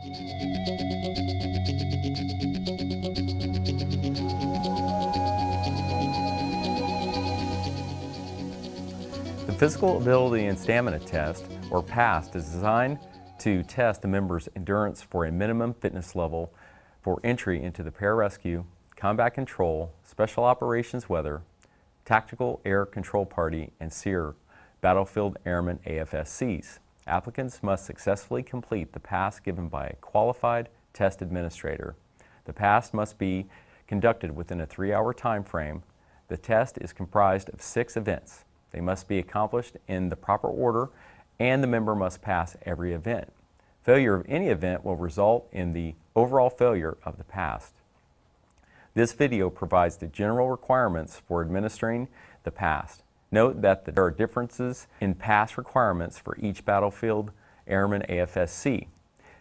The Physical Ability and Stamina Test, or PAST, is designed to test the member's endurance for a minimum fitness level for entry into the pararescue, combat control, special operations weather, tactical air control party, and SEER battlefield airmen AFSCs. Applicants must successfully complete the PAST given by a qualified test administrator. The PAST must be conducted within a 3-hour time frame. The test is comprised of 6 events. They must be accomplished in the proper order, and the member must pass every event. Failure of any event will result in the overall failure of the PAST. This video provides the general requirements for administering the PAST. Note that there are differences in PAST requirements for each battlefield airman AFSC.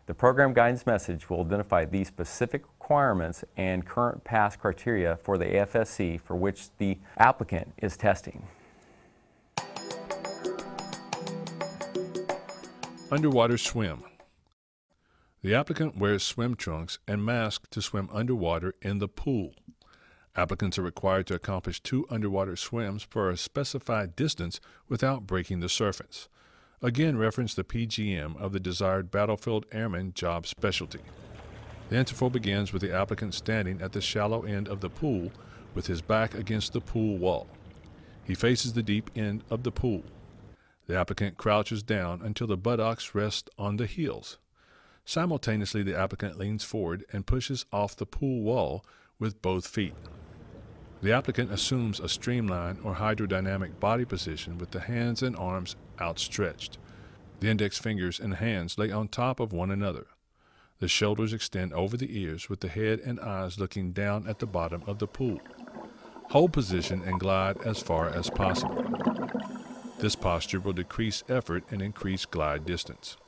The program guidance message will identify these specific requirements and current PAST criteria for the AFSC for which the applicant is testing. Underwater swim. The applicant wears swim trunks and mask to swim underwater in the pool. Applicants are required to accomplish 2 underwater swims for a specified distance without breaking the surface. Again, reference the PGM of the desired battlefield airman job specialty. The interval begins with the applicant standing at the shallow end of the pool with his back against the pool wall. He faces the deep end of the pool. The applicant crouches down until the buttocks rest on the heels. Simultaneously, the applicant leans forward and pushes off the pool wall with both feet. The applicant assumes a streamline or hydrodynamic body position with the hands and arms outstretched. The index fingers and hands lay on top of one another. The shoulders extend over the ears with the head and eyes looking down at the bottom of the pool. Hold position and glide as far as possible. This posture will decrease effort and increase glide distance.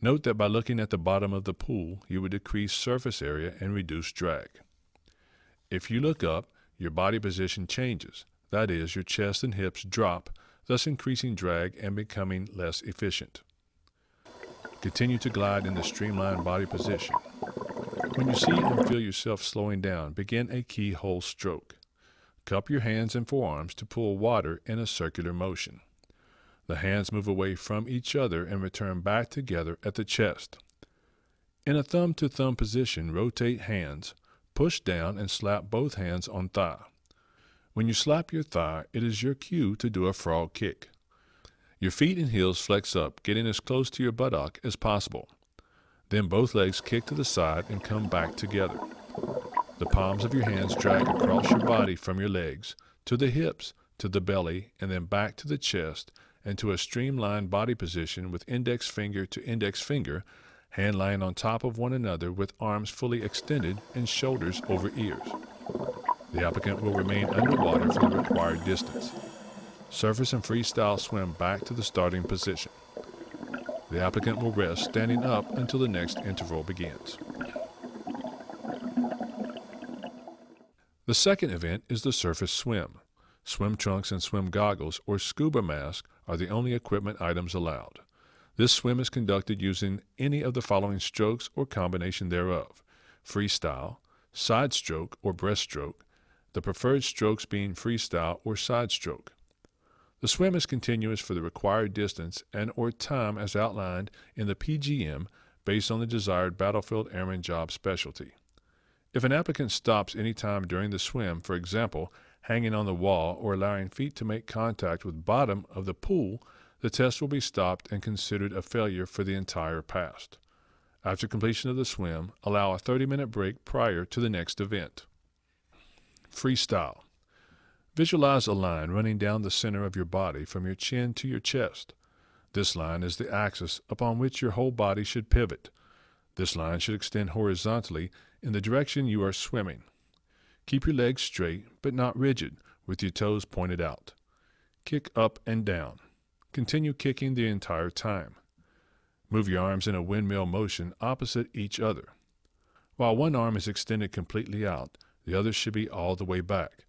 Note that by looking at the bottom of the pool, you would decrease surface area and reduce drag. If you look up, your body position changes. That is, your chest and hips drop, thus increasing drag and becoming less efficient. Continue to glide in the streamlined body position. When you see and feel yourself slowing down, begin a keyhole stroke. Cup your hands and forearms to pull water in a circular motion. The hands move away from each other and return back together at the chest. In a thumb-to-thumb position, rotate hands, push down and slap both hands on thigh. When you slap your thigh, it is your cue to do a frog kick. Your feet and heels flex up, getting as close to your buttock as possible. Then both legs kick to the side and come back together. The palms of your hands drag across your body from your legs, to the hips, to the belly, and then back to the chest, and to a streamlined body position with index finger to index finger, hand lying on top of one another with arms fully extended and shoulders over ears. The applicant will remain underwater for the required distance. Surface and freestyle swim back to the starting position. The applicant will rest standing up until the next interval begins. The second event is the surface swim. Swim trunks and swim goggles or scuba mask are the only equipment items allowed. This swim is conducted using any of the following strokes or combination thereof: freestyle, side stroke or breaststroke, the preferred strokes being freestyle or side stroke. The swim is continuous for the required distance and or time as outlined in the PGM based on the desired battlefield airman job specialty. If an applicant stops any time during the swim, for example, hanging on the wall or allowing feet to make contact with bottom of the pool, the test will be stopped and considered a failure for the entire PAST. After completion of the swim, allow a 30-minute break prior to the next event. Freestyle. Visualize a line running down the center of your body from your chin to your chest. This line is the axis upon which your whole body should pivot. This line should extend horizontally in the direction you are swimming. Keep your legs straight but not rigid, with your toes pointed out. Kick up and down. Continue kicking the entire time. Move your arms in a windmill motion opposite each other. While one arm is extended completely out, the other should be all the way back,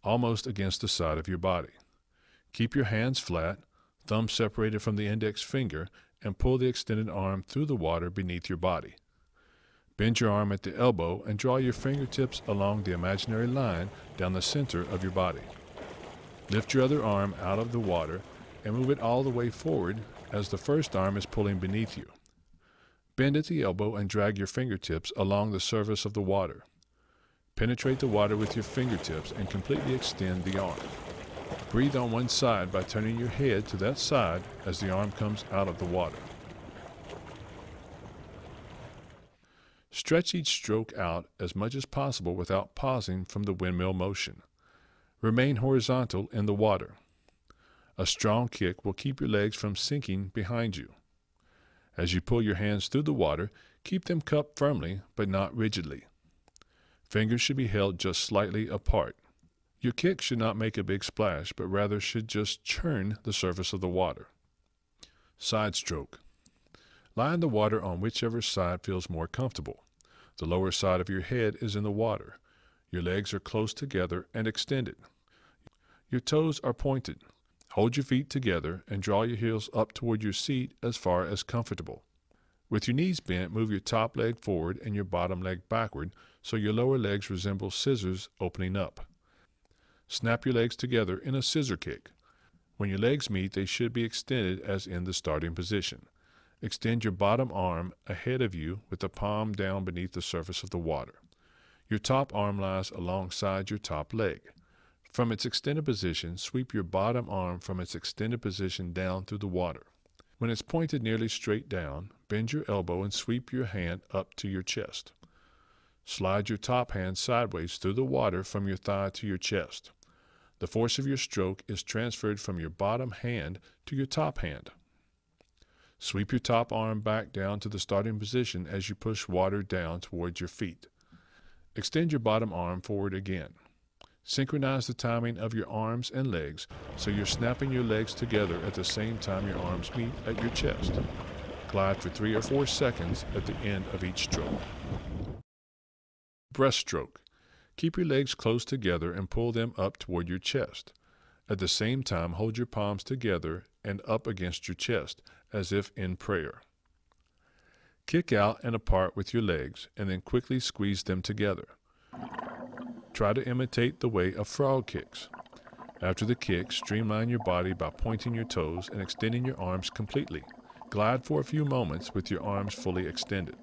almost against the side of your body. Keep your hands flat, thumbs separated from the index finger, and pull the extended arm through the water beneath your body. Bend your arm at the elbow and draw your fingertips along the imaginary line down the center of your body. Lift your other arm out of the water and move it all the way forward as the first arm is pulling beneath you. Bend at the elbow and drag your fingertips along the surface of the water. Penetrate the water with your fingertips and completely extend the arm. Breathe on one side by turning your head to that side as the arm comes out of the water. Stretch each stroke out as much as possible without pausing from the windmill motion. Remain horizontal in the water. A strong kick will keep your legs from sinking behind you. As you pull your hands through the water, keep them cupped firmly but not rigidly. Fingers should be held just slightly apart. Your kick should not make a big splash, but rather should just churn the surface of the water. Side stroke. Lie in the water on whichever side feels more comfortable. The lower side of your head is in the water. Your legs are close together and extended. Your toes are pointed. Hold your feet together and draw your heels up toward your seat as far as comfortable. With your knees bent, move your top leg forward and your bottom leg backward so your lower legs resemble scissors opening up. Snap your legs together in a scissor kick. When your legs meet, they should be extended as in the starting position. Extend your bottom arm ahead of you with the palm down beneath the surface of the water. Your top arm lies alongside your top leg. From its extended position, sweep your bottom arm from its extended position down through the water. When it's pointed nearly straight down, bend your elbow and sweep your hand up to your chest. Slide your top hand sideways through the water from your thigh to your chest. The force of your stroke is transferred from your bottom hand to your top hand. Sweep your top arm back down to the starting position as you push water down towards your feet. Extend your bottom arm forward again. Synchronize the timing of your arms and legs so you're snapping your legs together at the same time your arms meet at your chest. Glide for 3 or 4 seconds at the end of each stroke. Breaststroke. Keep your legs close together and pull them up toward your chest. At the same time, hold your palms together and up against your chest, as if in prayer. Kick out and apart with your legs, and then quickly squeeze them together. Try to imitate the way a frog kicks. After the kick, streamline your body by pointing your toes and extending your arms completely. Glide for a few moments with your arms fully extended.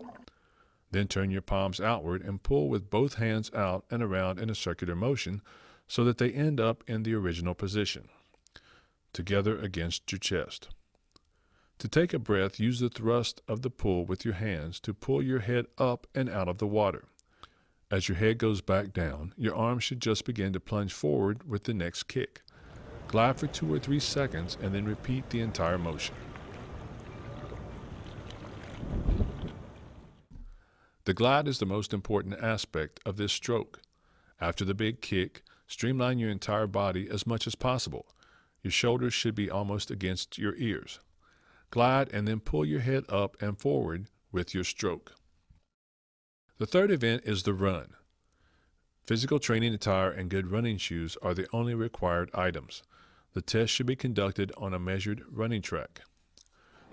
Then turn your palms outward and pull with both hands out and around in a circular motion so that they end up in the original position, together against your chest. To take a breath, use the thrust of the pull with your hands to pull your head up and out of the water. As your head goes back down, your arms should just begin to plunge forward with the next kick. Glide for 2 or 3 seconds and then repeat the entire motion. The glide is the most important aspect of this stroke. After the big kick, streamline your entire body as much as possible. Your shoulders should be almost against your ears. Glide and then pull your head up and forward with your stroke. The third event is the run. Physical training attire and good running shoes are the only required items. The test should be conducted on a measured running track.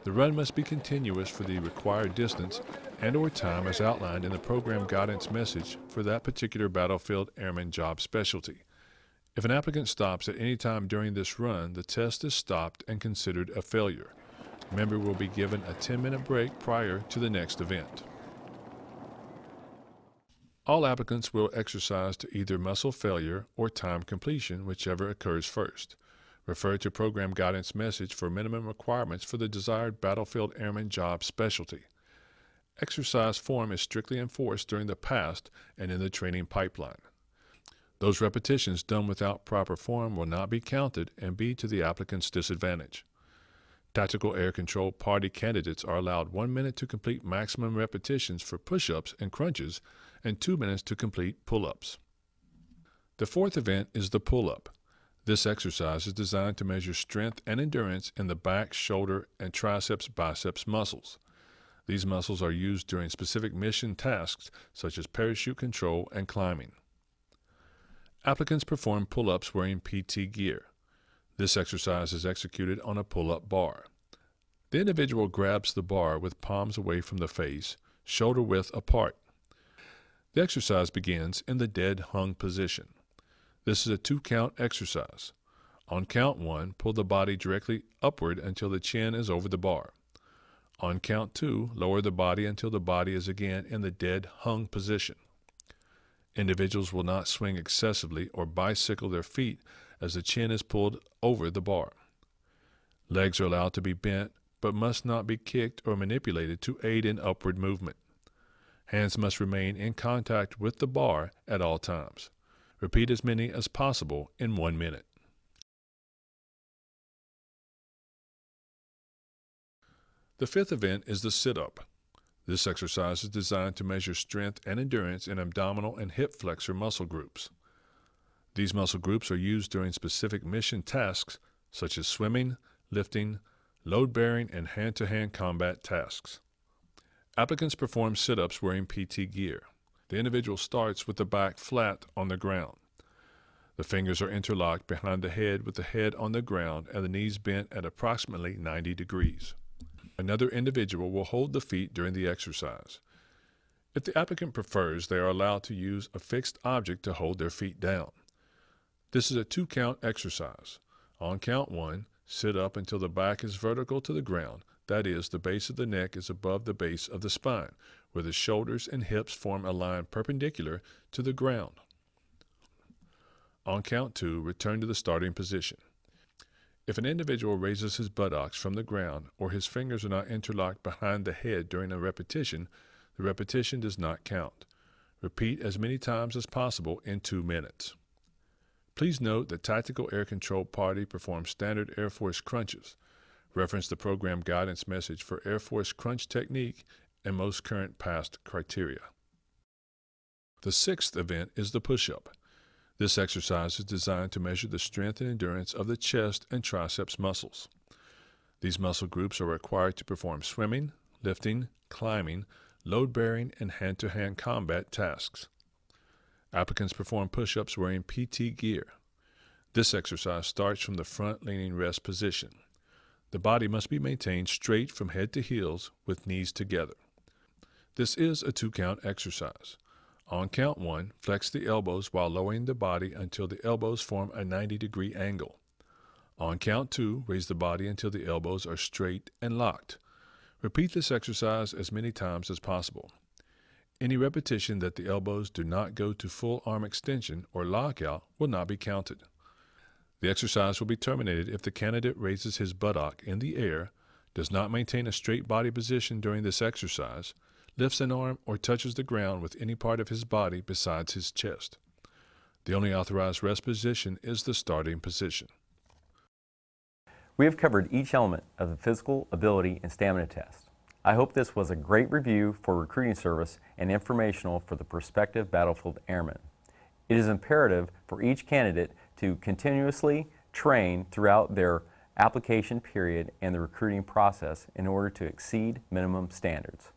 The run must be continuous for the required distance and/or time as outlined in the program guidance message for that particular battlefield airman job specialty. If an applicant stops at any time during this run, the test is stopped and considered a failure. The member will be given a 10-minute break prior to the next event. All applicants will exercise to either muscle failure or time completion, whichever occurs first. Refer to program guidance message for minimum requirements for the desired battlefield airman job specialty. Exercise form is strictly enforced during the PAST and in the training pipeline. Those repetitions done without proper form will not be counted and be to the applicant's disadvantage. Tactical Air Control Party candidates are allowed 1 minute to complete maximum repetitions for push-ups and crunches and 2 minutes to complete pull-ups. The fourth event is the pull-up. This exercise is designed to measure strength and endurance in the back, shoulder, and triceps-biceps muscles. These muscles are used during specific mission tasks such as parachute control and climbing. Applicants perform pull-ups wearing PT gear. This exercise is executed on a pull-up bar. The individual grabs the bar with palms away from the face, shoulder width apart. The exercise begins in the dead hung position. This is a 2-count exercise. On count 1, pull the body directly upward until the chin is over the bar. On count 2, lower the body until the body is again in the dead hung position. Individuals will not swing excessively or bicycle their feet as the chin is pulled over the bar. Legs are allowed to be bent, but must not be kicked or manipulated to aid in upward movement. Hands must remain in contact with the bar at all times. Repeat as many as possible in 1 minute. The fifth event is the sit-up. This exercise is designed to measure strength and endurance in abdominal and hip flexor muscle groups. These muscle groups are used during specific mission tasks such as swimming, lifting, load-bearing, and hand-to-hand combat tasks. Applicants perform sit-ups wearing PT gear. The individual starts with the back flat on the ground. The fingers are interlocked behind the head with the head on the ground and the knees bent at approximately 90 degrees. Another individual will hold the feet during the exercise. If the applicant prefers, they are allowed to use a fixed object to hold their feet down. This is a 2-count exercise. On count 1, sit up until the back is vertical to the ground. That is, the base of the neck is above the base of the spine, where the shoulders and hips form a line perpendicular to the ground. On count 2, return to the starting position. If an individual raises his buttocks from the ground or his fingers are not interlocked behind the head during a repetition, the repetition does not count. Repeat as many times as possible in 2 minutes. Please note that Tactical Air Control Party performs standard Air Force crunches. Reference the program guidance message for Air Force crunch technique and most current past criteria. The sixth event is the push-up. This exercise is designed to measure the strength and endurance of the chest and triceps muscles. These muscle groups are required to perform swimming, lifting, climbing, load-bearing, and hand-to-hand combat tasks. Applicants perform push-ups wearing PT gear. This exercise starts from the front-leaning rest position. The body must be maintained straight from head to heels with knees together. This is a 2-count exercise. On count 1, flex the elbows while lowering the body until the elbows form a 90-degree angle. On count 2, raise the body until the elbows are straight and locked. Repeat this exercise as many times as possible. Any repetition that the elbows do not go to full arm extension or lockout will not be counted. The exercise will be terminated if the candidate raises his buttock in the air, does not maintain a straight body position during this exercise, lifts an arm, or touches the ground with any part of his body besides his chest. The only authorized rest position is the starting position. We have covered each element of the physical ability and stamina test. I hope this was a great review for recruiting service and informational for the prospective battlefield airmen. It is imperative for each candidate to continuously train throughout their application period and the recruiting process in order to exceed minimum standards.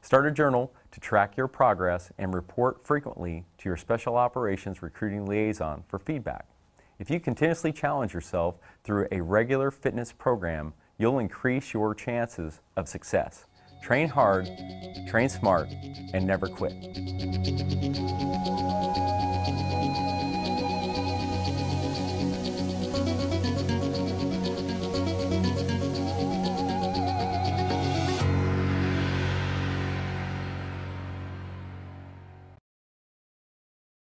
Start a journal to track your progress and report frequently to your Special Operations Recruiting Liaison for feedback. If you continuously challenge yourself through a regular fitness program, you'll increase your chances of success. Train hard, train smart, and never quit.